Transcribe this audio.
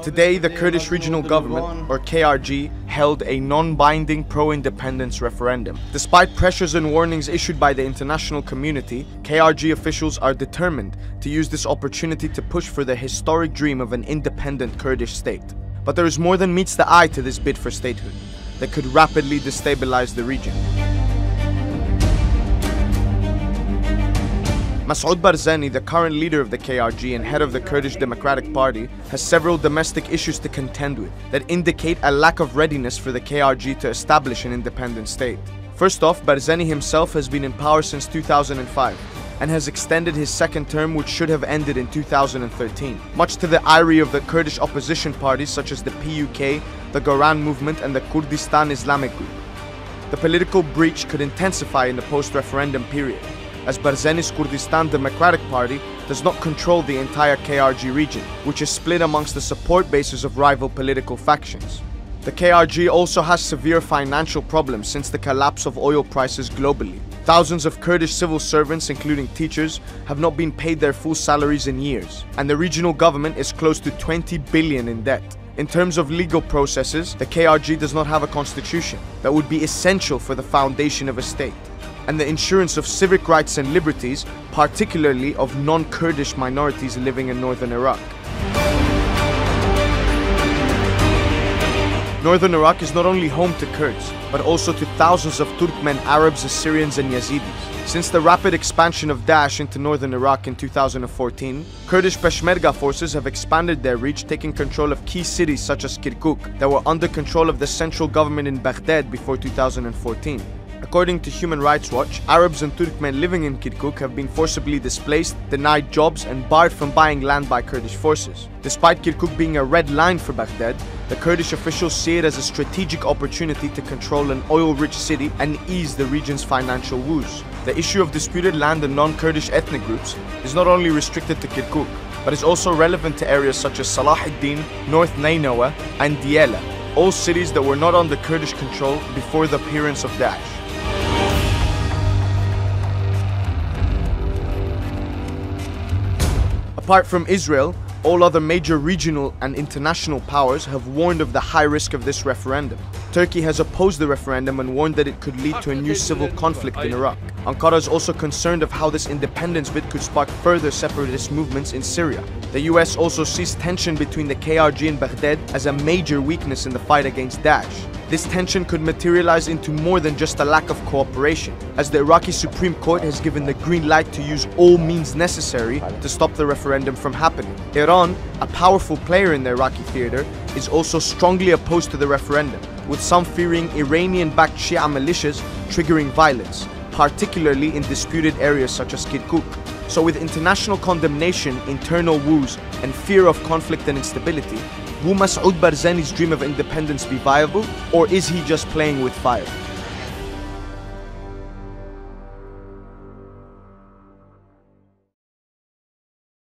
Today, the Kurdish Regional Government, or KRG, held a non-binding pro-independence referendum. Despite pressures and warnings issued by the international community, KRG officials are determined to use this opportunity to push for the historic dream of an independent Kurdish state. But there is more than meets the eye to this bid for statehood that could rapidly destabilize the region. Masoud Barzani, the current leader of the KRG and head of the Kurdish Democratic Party, has several domestic issues to contend with that indicate a lack of readiness for the KRG to establish an independent state. First off, Barzani himself has been in power since 2005 and has extended his second term, which should have ended in 2013, much to the ire of the Kurdish opposition parties such as the PUK, the Goran Movement and the Kurdistan Islamic Group. The political breach could intensify in the post-referendum period, as Barzani's Kurdistan Democratic Party does not control the entire KRG region, which is split amongst the support bases of rival political factions. The KRG also has severe financial problems since the collapse of oil prices globally. Thousands of Kurdish civil servants, including teachers, have not been paid their full salaries in years, and the regional government is close to 20 billion in debt. In terms of legal processes, the KRG does not have a constitution that would be essential for the foundation of a state, and the insurance of civic rights and liberties, particularly of non-Kurdish minorities living in northern Iraq. Northern Iraq is not only home to Kurds, but also to thousands of Turkmen, Arabs, Assyrians and Yazidis. Since the rapid expansion of Daesh into northern Iraq in 2014, Kurdish Peshmerga forces have expanded their reach, taking control of key cities such as Kirkuk that were under control of the central government in Baghdad before 2014. According to Human Rights Watch, Arabs and Turkmen living in Kirkuk have been forcibly displaced, denied jobs and barred from buying land by Kurdish forces. Despite Kirkuk being a red line for Baghdad, the Kurdish officials see it as a strategic opportunity to control an oil-rich city and ease the region's financial woes. The issue of disputed land and non-Kurdish ethnic groups is not only restricted to Kirkuk, but is also relevant to areas such as Salah ad-Din, North Nainawa and Diyala, all cities that were not under Kurdish control before the appearance of Daesh. Apart from Israel, all other major regional and international powers have warned of the high risk of this referendum. Turkey has opposed the referendum and warned that it could lead to a new civil conflict in Iraq. Ankara is also concerned of how this independence bid could spark further separatist movements in Syria. The US also sees tension between the KRG and Baghdad as a major weakness in the fight against Daesh. This tension could materialize into more than just a lack of cooperation, as the Iraqi Supreme Court has given the green light to use all means necessary to stop the referendum from happening. Iran, a powerful player in the Iraqi theater, is also strongly opposed to the referendum, with some fearing Iranian-backed Shia militias triggering violence, particularly in disputed areas such as Kirkuk. So with international condemnation, internal woes, and fear of conflict and instability, will Masoud Barzani's dream of independence be viable, or is he just playing with fire?